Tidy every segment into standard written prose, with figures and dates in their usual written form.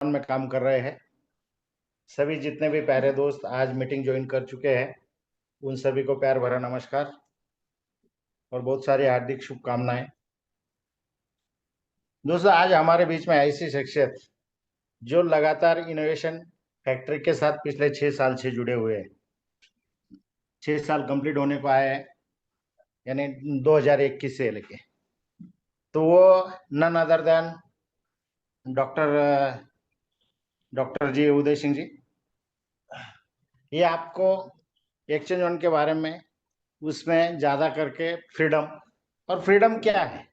में काम कर रहे हैं। सभी जितने भी प्यारे दोस्त आज मीटिंग ज्वाइन कर चुके हैं, उन सभी को प्यार भरा नमस्कार और बहुत सारी हार्दिक शुभकामनाएं। दोस्तों, आज हमारे बीच में ऐसी शख्सियत जो लगातार इनोवेशन फैक्ट्री के साथ पिछले 6 साल से जुड़े हुए हैं। 6 साल कंप्लीट होने को आए हैं, यानी 2021 से लेके। तो वो none other than doctor doctor G Uday Singh ji. ये आपको एक्सचेंज वन के बारे में, उसमें ज्यादा करके फ्रीडम, और फ्रीडम क्या है,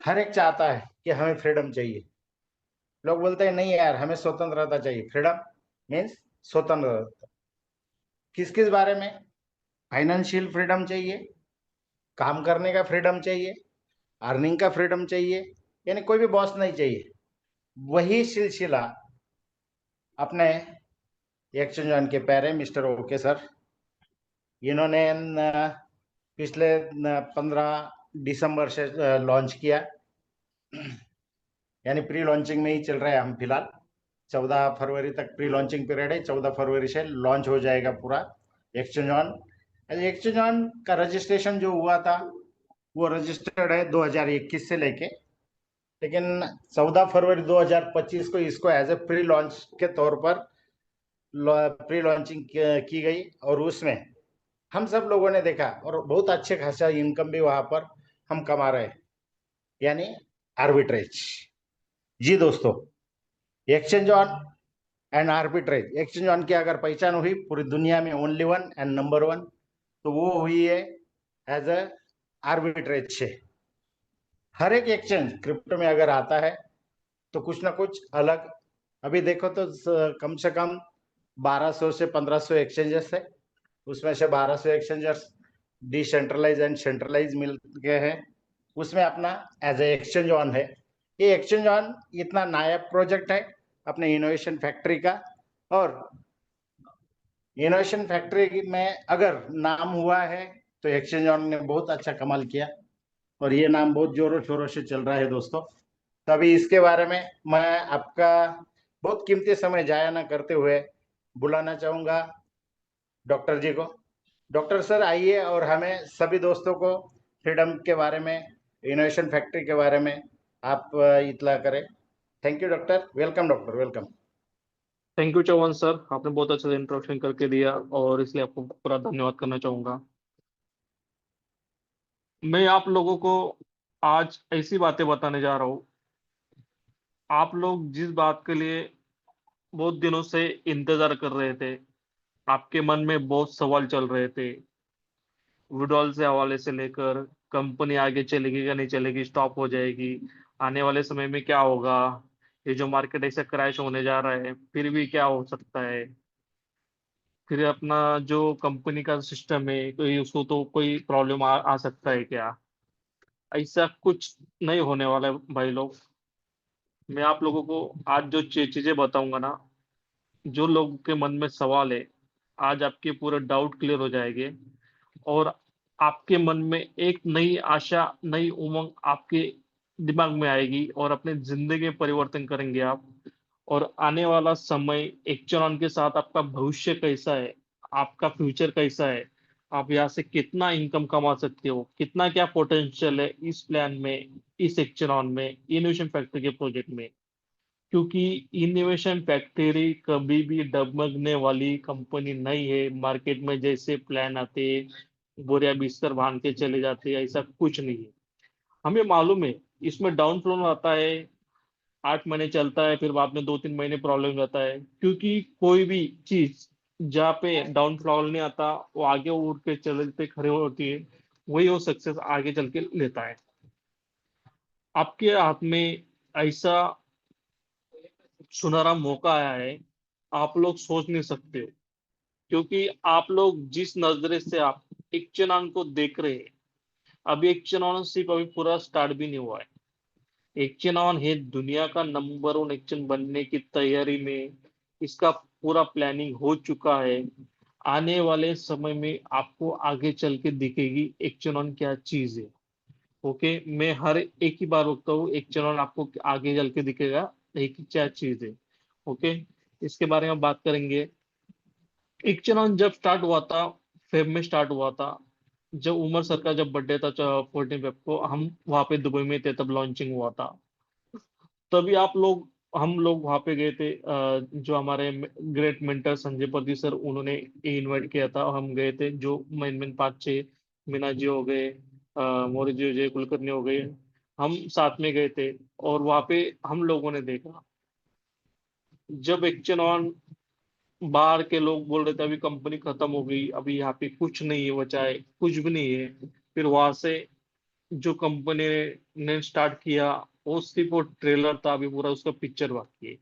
हर एक चाहता है कि हमें फ्रीडम चाहिए। लोग बोलते हैं नहीं यार, हमें स्वतंत्रता चाहिए। फ्रीडम मीन्स स्वतंत्रता किस किस बारे में? फाइनेंशियल फ्रीडम चाहिए, काम करने का फ्रीडम चाहिए, अर्निंग का फ्रीडम चाहिए, यानी कोई भी बॉस नहीं चाहिए। वही सिलसिला अपने एक्सचेंज वन के पैरे मिस्टर ओके सर, इन्होंने पिछले 15 दिसंबर से लॉन्च किया, यानी प्री लॉन्चिंग में ही चल रहे हैं हम फिलहाल। 14 फरवरी तक प्री लॉन्चिंग पीरियड है, 14 फरवरी से लॉन्च हो जाएगा पूरा एक्सचेंज ऑन। एक्सचेंज ऑन का रजिस्ट्रेशन जो हुआ था वो रजिस्टर्ड है 2021 से लेके, लेकिन 14 फरवरी 2025 को इसको एज ए प्री लॉन्च के तौर पर प्री लॉन्चिंग की गई, और उसमें हम सब लोगों ने देखा और बहुत अच्छे खासा इनकम भी वहां पर हम कमा रहे हैं, यानी आर्बिट्रेज। जी दोस्तों, exchange on and arbitrage, exchange on की अगर पहचान हुई पूरी दुनिया में only one and number one, तो वो हुई है एज अ आर्बिट्रेज से। हर एक एक्सचेंज क्रिप्टो में अगर आता है तो कुछ ना कुछ अलग। अभी देखो तो कम से कम 1200 से 1500 एक्सचेंजेस है, उसमें से 1200 एक्सचेंजर्स डिसेंट्रलाइज एंड सेंट्रलाइज मिल गए हैं। उसमें अपना एज ए एक्सचेंज ऑन है। ये एक्सचेंज ऑन इतना नायाब प्रोजेक्ट है अपने इनोवेशन फैक्ट्री का, और इनोवेशन फैक्ट्री में अगर नाम हुआ है तो एक्सचेंज ऑन ने बहुत अच्छा कमाल किया, और ये नाम बहुत जोरों शोरों से चल रहा है दोस्तों। तभी इसके बारे में मैं आपका बहुत कीमती समय जाया ना करते हुए बुलाना चाहूंगा डॉक्टर जी को। डॉक्टर सर आइए और हमें सभी दोस्तों को फ्रीडम के बारे में, इनोवेशन फैक्ट्री के बारे में आप इतला करें। Thank you doctor, welcome doctor, welcome. Thank you Chauhan sir, आपने बहुत अच्छा से इंट्रोडक्शन करके दिया और इसलिए आपको पूरा धन्यवाद करना चाहूंगा। मैं आप लोगों को आज ऐसी बातें बताने जा रहा हूँ। आप लोग जिस बात के लिए बहुत दिनों से इंतजार कर रहे थे, आपके मन में बहुत सवाल चल रहे थे, विड्रॉल से हवाले से लेकर कंपनी आगे चलेगी या नहीं चलेगी, स्टॉप हो जाएगी, आने वाले समय में क्या होगा, ये जो मार्केट ऐसा क्रैश होने जा रहा है फिर भी क्या हो सकता है, फिर अपना जो कंपनी का सिस्टम है कोई उसको तो कोई प्रॉब्लम आ सकता है क्या। ऐसा कुछ नहीं होने वाला है भाई लोग। मैं आप लोगों को आज जो चीजें बताऊंगा ना, जो लोगों के मन में सवाल है, आज आपके पूरे डाउट क्लियर हो जाएंगे और आपके मन में एक नई आशा, नई उमंग आपके दिमाग में आएगी और अपने जिंदगी में परिवर्तन करेंगे आप। और आने वाला समय एक्चुअल के साथ आपका भविष्य कैसा है, आपका फ्यूचर कैसा है, आप यहाँ से कितना इनकम कमा सकते हो, कितना क्या पोटेंशियल है इस प्लान में, इस एक्चुअल में, इनोवेशन फैक्ट्री के प्रोजेक्ट में। क्योंकि इनोवेशन फैक्ट्री कभी भी डगमगने वाली कंपनी नहीं है। मार्केट में जैसे प्लान आते, बोरिया बिस्तर बांध के चले जाते, ऐसा कुछ नहीं है। हमें मालूम है इसमें डाउन फ्लो आता है, 8 महीने चलता है, फिर बाद में 2-3 महीने प्रॉब्लम रहता है। क्योंकि कोई भी चीज जहाँ पे डाउन फॉल नहीं आता, वो आगे उड़ के चलते खड़े होती है, वही वो सक्सेस आगे चल के लेता है। आपके हाथ में ऐसा सुनहरा मौका आया है, आप लोग सोच नहीं सकते हो। क्योंकि आप लोग जिस नजरे से आप एक चुनाव को देख रहे हैं, अभी एक चुनाव सिर्फ अभी पूरा स्टार्ट भी नहीं हुआ है। एक्शन ऑन है दुनिया का नंबर वन एक्शन बनने की तैयारी में, इसका पूरा प्लानिंग हो चुका है। आने वाले समय में आपको आगे चल के दिखेगी एक्शन ऑन क्या चीज है। ओके, मैं हर एक ही बार बोलता हूँ एक्शन ऑन आपको आगे चल के दिखेगा। एक क्या चीज है। ओके, इसके बारे में बात करेंगे। एक्चेनॉन जब स्टार्ट हुआ था, फेब में स्टार्ट हुआ था। जब उमर सर का जब बर्थडे था 14 फेब को, हम वहां पे दुबई में थे, तब लॉन्चिंग हुआ था। तभी हम लोग वहां पे गए थे। जो हमारे ग्रेट मेंटर संजय पति सर, उन्होंने इनवाइट किया था, हम गए थे। जो मेन मेन 5-6 मीना जी हो गए, मौर्य जी, जय कुलकर्णी हो गए, हम साथ में गए थे। और वहां पे हम लोगों ने देखा, जब एक्शन ऑन, बाहर के लोग बोल रहे थे अभी कंपनी खत्म हो गई, अभी यहाँ पे कुछ नहीं है बचा है, कुछ भी नहीं है। फिर वहां से जो कंपनी ने स्टार्ट किया, वो सिर्फ वो ट्रेलर था, अभी पूरा उसका पिक्चर बाकी है।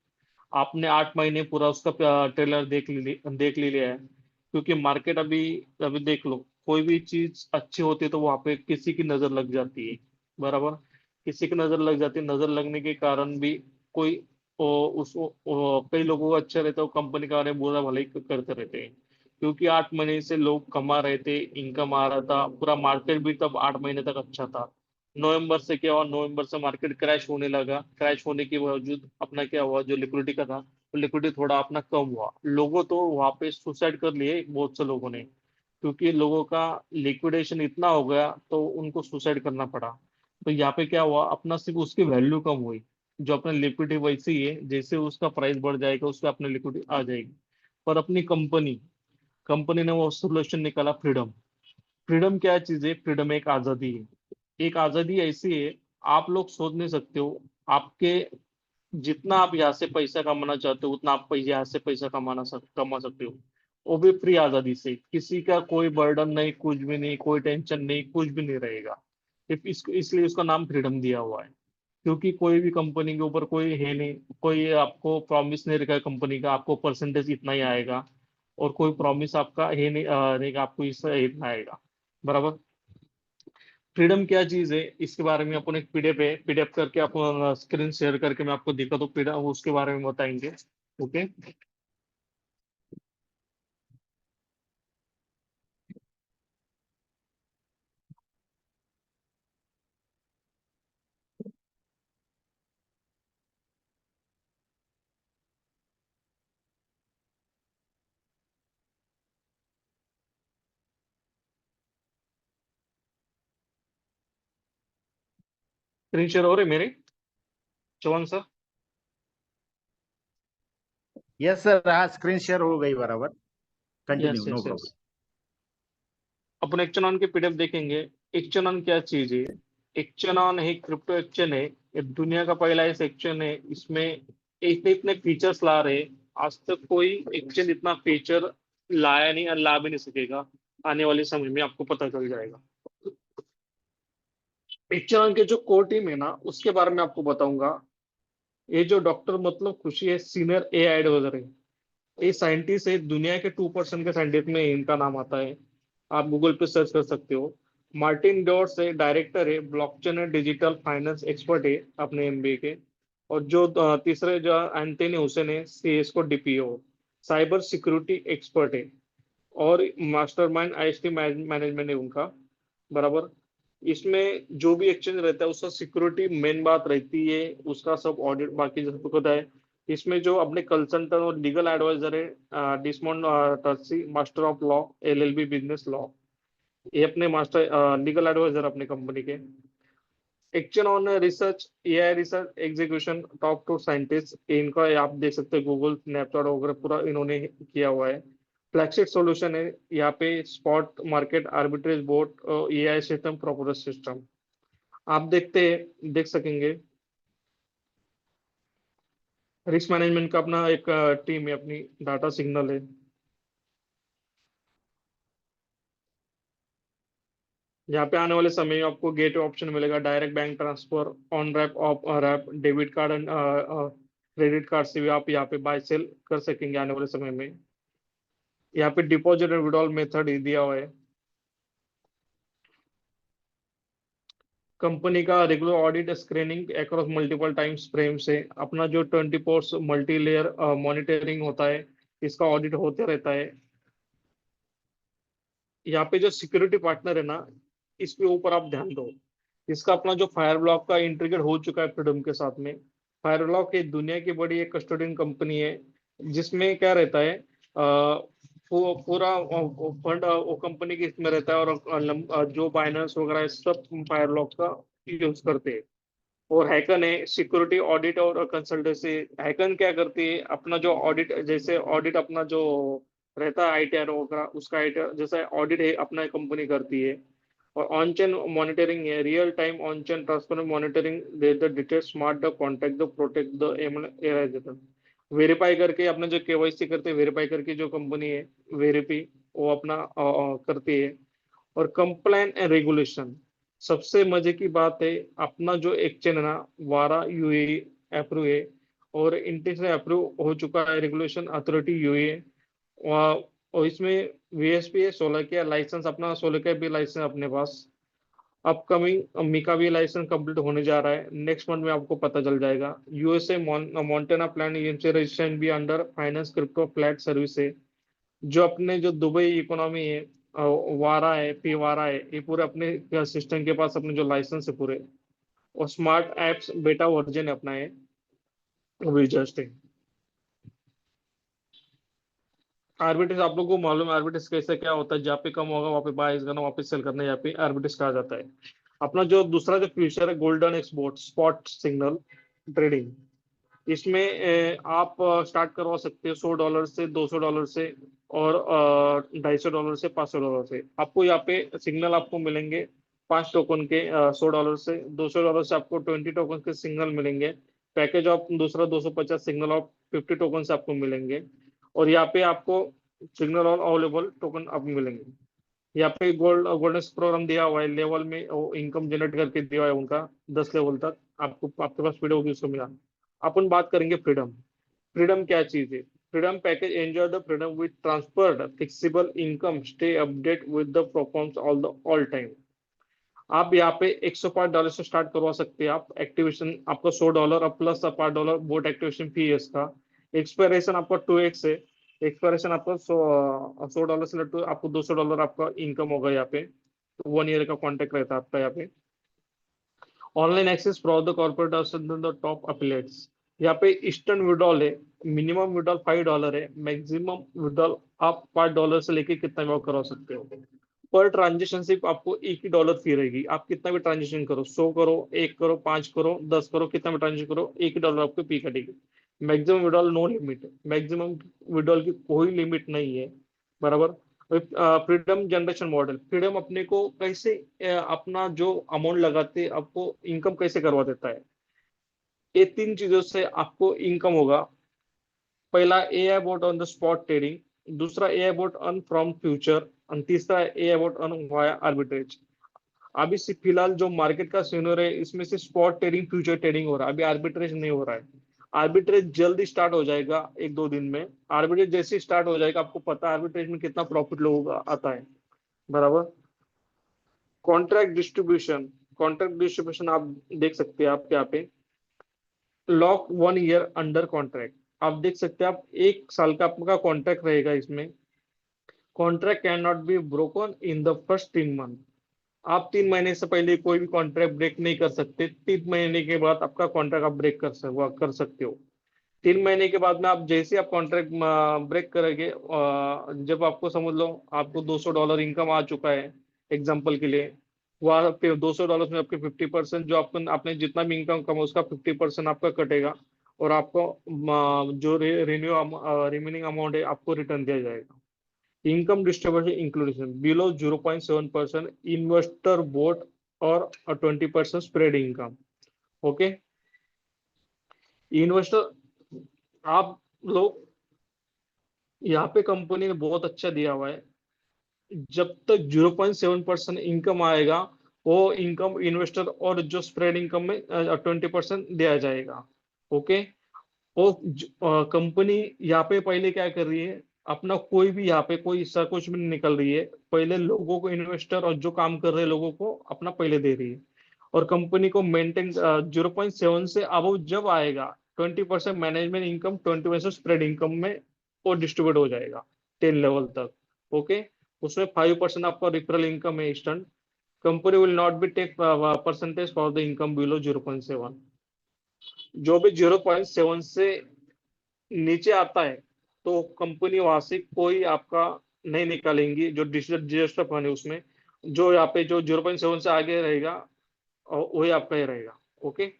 आपने 8 महीने पूरा उसका ट्रेलर देख ली लिया है। क्योंकि मार्केट अभी, अभी देख लो, कोई भी चीज अच्छी होती है तो वहां पे किसी की नजर लग जाती है, बराबर। किसी की नजर लग जाती है, नजर लगने के कारण भी कोई कई लोगों को अच्छा रहता है, वो कंपनी का बारे में बुरा भले ही करते रहते हैं। क्योंकि 8 महीने से लोग कमा रहे थे, इनकम आ रहा था, पूरा मार्केट भी तब 8 महीने तक अच्छा था। नवंबर से क्या हुआ, नवंबर से मार्केट क्रैश होने लगा। क्रैश होने के बावजूद अपना क्या हुआ, जो लिक्विडिटी का था, वो लिक्विडिटी थोड़ा अपना कम हुआ। लोगों तो वहां पे सुसाइड कर लिए बहुत से लोगों ने, क्योंकि लोगों का लिक्विडेशन इतना हो गया तो उनको सुसाइड करना पड़ा। तो यहाँ पे क्या हुआ, अपना सिर्फ उसकी वैल्यू कम हुई। जो अपना लिक्विडिटी वैसे ही है, जैसे उसका प्राइस बढ़ जाएगा उसका अपनी लिक्विडिटी आ जाएगी। पर अपनी कंपनी कंपनी ने वो सोल्यूशन निकाला, फ्रीडम। फ्रीडम क्या चीज है, फ्रीडम एक आजादी है। एक आजादी ऐसी है, आप लोग सोच नहीं सकते हो। आपके जितना आप यहाँ से पैसा कमाना चाहते हो, उतना आप यहाँ से पैसा कमा सकते हो। वो भी फ्री आजादी से, किसी का कोई बर्डन नहीं, कुछ भी नहीं, कोई टेंशन नहीं, कुछ भी नहीं रहेगा। इसलिए उसका नाम फ्रीडम दिया हुआ है। क्योंकि कोई भी कंपनी के ऊपर कोई है नहीं, कोई आपको प्रॉमिस नहीं रखा है कंपनी का, आपको परसेंटेज इतना ही आएगा। और कोई प्रॉमिस आपका है नहीं, नहीं कि आपको इससे इतना आएगा, बराबर। फ्रीडम क्या चीज है, इसके बारे में अपन एक पीडीएफ है, पीडीएफ करके आप स्क्रीन शेयर करके मैं आपको दिखा दूँ, पीडीएफ उसके बारे में बताएंगे। ओके, स्क्रीन शेयर हो रहे मेरे, चौहान सर? यस सर, हाँ स्क्रीन शेयर हो गई बराबर। Yes continue, no yes yes. Problem. अपन एक्चेनॉन के पीडीएफ देखेंगे। एक्चेनॉन क्या चीज है? एक्चेनॉन एक क्रिप्टो एक्सचेंज है। ये दुनिया का पहला ऐसा एक्सचेंज है, इसमें इतने इतने फीचर्स ला रहे। आज तक कोई एक्सचेंज इतना फीचर लाया नहीं और ला भी नहीं सकेगा। आने वाले समय में आपको पता चल जाएगा। एक्चेनॉन के जो कोर टीम है ना, उसके बारे में आपको बताऊंगा। ये जो डॉक्टर मतलब खुशी है, सीनियर एआई एडवाइजर है। ये साइंटिस्ट है, दुनिया के 2% के साइंटिस्ट में इनका नाम आता है। आप गूगल पे सर्च कर सकते हो। मार्टिन डॉर्स है, डायरेक्टर है, ब्लॉकचेन है, डिजिटल फाइनेंस एक्सपर्ट है अपने एमबीए के। और जो तीसरे जो एंटनी हुसैन है, सीएस को डीपीओ, साइबर सिक्योरिटी एक्सपर्ट है। और मास्टरमाइंड आईएसटी मैनेजमेंट है उनका, बराबर। इसमें जो भी एक्सचेंज रहता है उसका सिक्योरिटी मेन बात रहती है, उसका सब ऑडिट बाकी सबको पता है। इसमें जो अपने कंसल्टेंट और लीगल एडवाइजर है, Desmond Tursi, master of law, LLB business law, ये अपने मास्टर लीगल एडवाइजर अपने कंपनी के। Action on research, AI research execution, top two scientist, इनका आप देख सकते हैं, गूगल स्नैपचैट वगैरह पूरा इन्होंने किया हुआ है। फ्लैगशिप सॉल्यूशन है यहाँ पे, spot market arbitrage board, AI system, proper system, आप देख सकेंगे। रिस्क मैनेजमेंट का अपना एक टीम है, अपनी डाटा सिग्नल है। यहाँ पे आने वाले समय में आपको गेट ऑप्शन मिलेगा, direct bank transfer, on ramp, off ramp, debit card and credit card से भी आप यहाँ पे बाय सेल कर सकेंगे आने वाले समय में। यहाँ पे डिपॉजिट एंड विड्रॉल मेथड ही दिया हुआ है। कंपनी का regular audit screening across multiple times frame से, अपना जो 24 मल्टी लेयर मॉनिटरिंग होता है, इसका ऑडिट होते रहता है। यहाँ पे जो सिक्योरिटी पार्टनर है ना, इसके ऊपर आप ध्यान दो। इसका अपना जो फायर ब्लॉक का इंटीग्रेट हो चुका है फ्रीडम के साथ में। फायरलॉक एक दुनिया की बड़ी एक कस्टोडियन कंपनी है, जिसमें क्या रहता है, पूरा फंड वो कंपनी के इसमें रहता है, और जो बाइनेंस वगैरह है, सब फायरलॉक का यूज करते हैं। और हैकन है सिक्योरिटी ऑडिट और कंसल्टेंसी। हैकन क्या करती है, अपना जो ऑडिट, जैसे ऑडिट अपना जो रहता है आईटीआर वगैरह, उसका आईटीआर जैसा ऑडिट है अपना कंपनी करती है। और ऑन चेन मॉनिटरिंग है, real time on chain transparent monitoring the detail smart the contact the protect the एराइजेशन। वेरीफाई करके अपना जो केवाईसी करते हैं, वेरीफाई करके जो कंपनी है वेरीफी, वो अपना करती है। और कंप्लाइन एंड रेगुलेशन, सबसे मजे की बात है, अपना जो एक्सचेंज है ना, वारा यूएई अप्रूव है, और इंटेंशन अप्रूव हो चुका है, रेगुलेशन अथॉरिटी यूएई। और इसमें वीएसपी है, 16 का लाइसेंस, अपना 16 का भी लाइसेंस अपने पास। अपकमिंग मिका भी लाइसेंस कंप्लीट होने जा रहा है, नेक्स्ट मंथ में आपको पता चल जाएगा। यूएसए मोन्टेना प्लान रजिस्ट्रेशन भी under finance crypto flat service है। जो अपने जो दुबई इकोनॉमी है, वारा है, पी वारा है, ये पूरे अपने सिस्टम के पास अपने जो लाइसेंस है पूरे। और स्मार्ट एप्स बेटा वर्जन है अपना, है अभी जस्ट है। आर्बिट्रेज आप लोगों को मालूम है आर्बिट्रेज कैसे क्या होता है, जहाँ पे कम होगा वहाँ पे बाय करना, वहाँ पे सेल करना, यहाँ पे आर्बिट्रेज कहा जाता है। अपना जो दूसरा जो फ्यूचर है, golden export spot signal trading, इसमें आप स्टार्ट करवा सकते हो $100 से, $200 से, और $250 से, $500 से। आपको यहाँ पे सिग्नल आपको मिलेंगे 5 टोकन के, $100 से, $200 से आपको 20 टोकन के सिग्नल मिलेंगे। पैकेज ऑफ दूसरा 250 सिग्नल ऑफ 50 टोकन से आपको मिलेंगे। और यहाँ पे आपको सिग्नल ऑन अवेलेबल टोकन आप मिलेंगे। यहाँ पे गोल्डन प्रोग्राम दिया हुआ है, लेवल में इनकम जनरेट करके दिया हुआ है उनका, 10 लेवल तक आपको, आपके पास फ्रीडम होगी उसको मिला। अपन बात करेंगे फ्रीडम। फ्रीडम क्या चीज है? Freedom package enjoy the freedom with transferred flexible income, stay update with the performance all time. आप यहाँ पे $105 से स्टार्ट करवा सकते हैं। आप एक्टिवेशन आपका $100 और प्लस $5 बोट एक्टिवेशन फी है इसका। एक्सपायरेशन आपका 2x है। एक्सपायरेशन आपका $100 से लेकर आपको $200 आपका इनकम होगा यहाँ पे। 1 ईयर का कॉन्ट्रैक्ट रहता है आपका यहाँ पे। Online access for the corporate the top affiliates. यहाँ पे ईस्टर्न विड्रॉल है, मिनिमम विड्रॉल $5 है, मैक्सिमम विड्रॉल आप $5 से लेके कितना भी करवा सकते हो। पर ट्रांजेक्शन सिर्फ आपको $1 फी रहेगी। आप कितना भी ट्रांजेक्शन करो, 100 करो, 1 करो, 5 करो, 10 करो, कितना भी ट्रांजेक्शन करो, $1 आपको फी कटेगी। Maximum withdrawal no limit, maximum withdrawal की कोई लिमिट नहीं है, बराबर। फ्रीडम जनरेशन मॉडल, फ्रीडम अपने को कैसे अपना जो अमाउंट लगाते आपको इनकम कैसे करवा देता है। ये 3 चीजों से आपको इनकम होगा। पहला a about on the spot trading, दूसरा a about earn from future, और तीसरा a about earn via arbitrage. अभी फिलहाल जो मार्केट का सीनर है, इसमें से स्पॉट ट्रेडिंग फ्यूचर ट्रेडिंग हो रहा है, अभी आर्बिट्रेज नहीं हो रहा है। आर्बिट्रेज जल्दी स्टार्ट हो जाएगा 1-2 दिन में। आर्बिट्रेज जैसे स्टार्ट हो जाएगा, आपको पता है आर्बिट्रेज में कितना प्रॉफिट लोगों का आता है, बराबर। कॉन्ट्रैक्ट डिस्ट्रीब्यूशन आप देख सकते हैं, आप यहाँ पे लॉक 1 ईयर अंडर कॉन्ट्रैक्ट, आप देख सकते हैं, आप 1 साल का आपका कॉन्ट्रैक्ट रहेगा इसमें। Contract can not be broken in the first 3 month. आप 3 महीने से पहले कोई भी कॉन्ट्रैक्ट ब्रेक नहीं कर सकते। 3 महीने के बाद आपका कॉन्ट्रैक्ट आप ब्रेक कर सकते हो। 3 महीने के बाद में आप जैसे आप कॉन्ट्रैक्ट ब्रेक करेंगे, जब आपको समझ लो आपको $200 इनकम आ चुका है, एग्जाम्पल के लिए, वहाँ पे $200 में आपके 50%, जो आपको आपने जितना भी इनकम कमा उसका 50% आपका कटेगा। और आपको जो रिमेनिंग अमाउंट है आपको रिटर्न दिया जाएगा। Income distribution inclusion below 0.7% investor bot, और 20% स्प्रेड इनकम। ओके, इन्वेस्टर आप लोग यहाँ पे कंपनी ने बहुत अच्छा दिया हुआ है। जब तक 0.7% इनकम आएगा, वो इनकम इन्वेस्टर और जो स्प्रेड इनकम में 20% दिया जाएगा। ओके। वो कंपनी यहाँ पे पहले क्या कर रही है, अपना कोई भी यहाँ पे कोई हिस्सा कुछ भी नहीं निकल रही है, पहले लोगों को, इन्वेस्टर और जो काम कर रहे लोगों को अपना पहले दे रही है। और कंपनी को मेंटेन 0.7 से अब जब आएगा, 20% मैनेजमेंट इनकम, 20% स्प्रेड इनकम में वो डिस्ट्रीब्यूट हो जाएगा 10 लेवल तक। ओके। उसमें 5% आपका रिफरल इनकम है instant. Company will not be take percentage for the income below 0.7। जो भी 0.7 से नीचे आता है तो कंपनी वहां से कोई आपका नहीं निकालेंगी, जो डिजिटल फंड है उसमें। जो यहाँ पे जो 0.7 से आगे रहेगा और वही आपका ही रहेगा। ओके।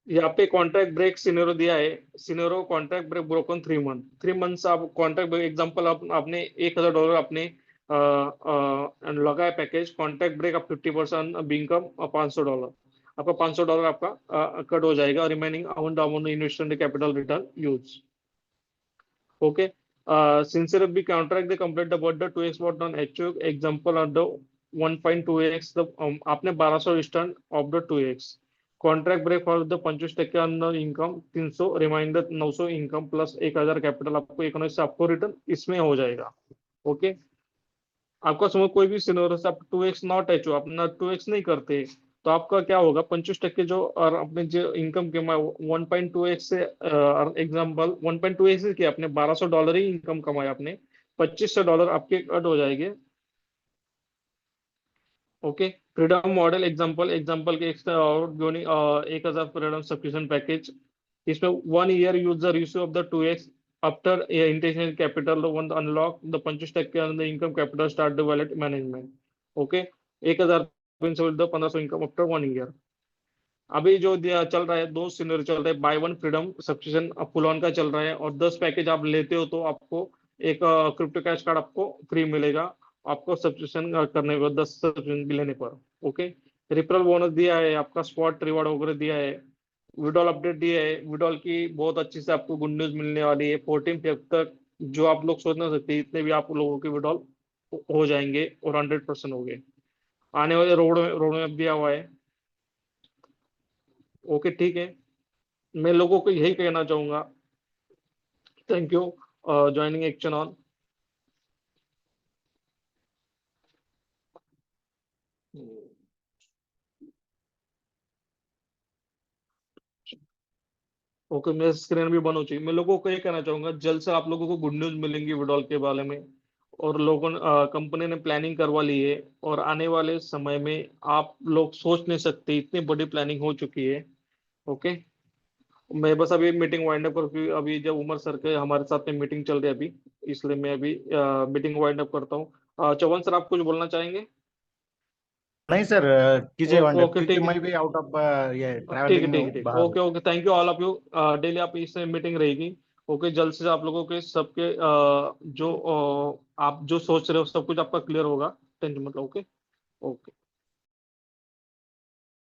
यहाँ पे कॉन्ट्रैक्ट ब्रेक सिनेरो दिया है। Scenario contract break broken 3 month. 3 month आप कॉन्ट्रैक्ट ब्रेक एग्जाम्पल, आपने $1,000 अपने लगाया पैकेज, कॉन्ट्रैक्ट ब्रेक आप 50% इनकम और $500, आपका $500 आपका कट हो जाएगा। Remaining amount investment capital return use. Okay. Sincere be contract the complete about the 2x what on HO example of the 1.2x the आपने 1200 stand of the 2x contract break for the 25% अंदर income 300 reminder 900 income plus 1000 capital आपको 19 से आपको return इसमें हो जाएगा। Okay. आपका समझ कोई भी सिनेरियो से आप 2x नॉट एच हो, अपना 2x नहीं करते, तो आपका क्या होगा, 25% जो और अपने जो इनकम कमाए 1.2x से एग्जाम्पल 1.2x से किया आपने $1200 ही इनकम कमाया आपने, $2500 आपके कट हो जाएंगे। Okay. Freedom model example example के और 1000 फ्रीडम सब्सक्रिप्शन पैकेज। इसमें 1 year user receive of the 2x after intentional capital one unlock the 25% income capital start the wallet management. Okay. 1000 1500 income after 1 year. अभी जो चल रहा है, दो सिनेरियो चल रहा है, by one freedom subscription full on का चल रहा है, और 10 पैकेज आप लेते हो तो आपको एक क्रिप्टो कैश कार्ड आपको फ्री मिलेगा, आपको सब्सक्रिप्शन करने पर 10 सब्सक्रिप्शन लेने पर। ओके। रिफरल बोनस दिया है, आपका स्पॉट रिवॉर्ड वगैरह दिया है, विड्रॉल अपडेट दिया है। विड्रॉल की बहुत अच्छी से आपको गुड न्यूज मिलने वाली है 14 तक। जो आप लोग सोच ना सकते इतने भी आप लोगों के विड्रॉल हो जाएंगे और 100% हो गए। आने वाले रोड मैप दिया हुआ है। ओके ठीक है। मैं लोगों को यही कहना चाहूंगा, thank you joining action on. Okay, मेरा स्क्रीन भी बंद हो चुकी। मैं लोगों को ये कहना चाहूंगा, जल्द से आप लोगों को गुड न्यूज मिलेंगी विड्रॉल के बारे में, और लोगों ने कंपनी ने प्लानिंग करवा ली है, और आने वाले समय में आप लोग सोच नहीं सकते इतनी बड़ी प्लानिंग हो चुकी है। ओके। मैं बस अभी मीटिंग वाइंड अप कर, अभी जब उमर सर के हमारे साथ में मीटिंग चल रही है अभी, इसलिए मैं अभी मीटिंग वाइंड अप करता हूँ। चौहान सर, आप कुछ बोलना चाहेंगे? नहीं सर, कीजिए ओके वाइंड अप, ओके क्योंकि ठीक है। मैं भी आउट ऑफ ये ठीक है ट्रैवलिंग में ठीक हूँ, है ठीक है। बाहर हूँ। Okay okay, thank you all of you. Daily आप इससे मीटिंग रहेगी। ओके, जल्द से आप लोगों के सबके जो आप जो सोच रहे हो सब कुछ आपका क्लियर होगा। टेंशन मतलब। ओके। ओके।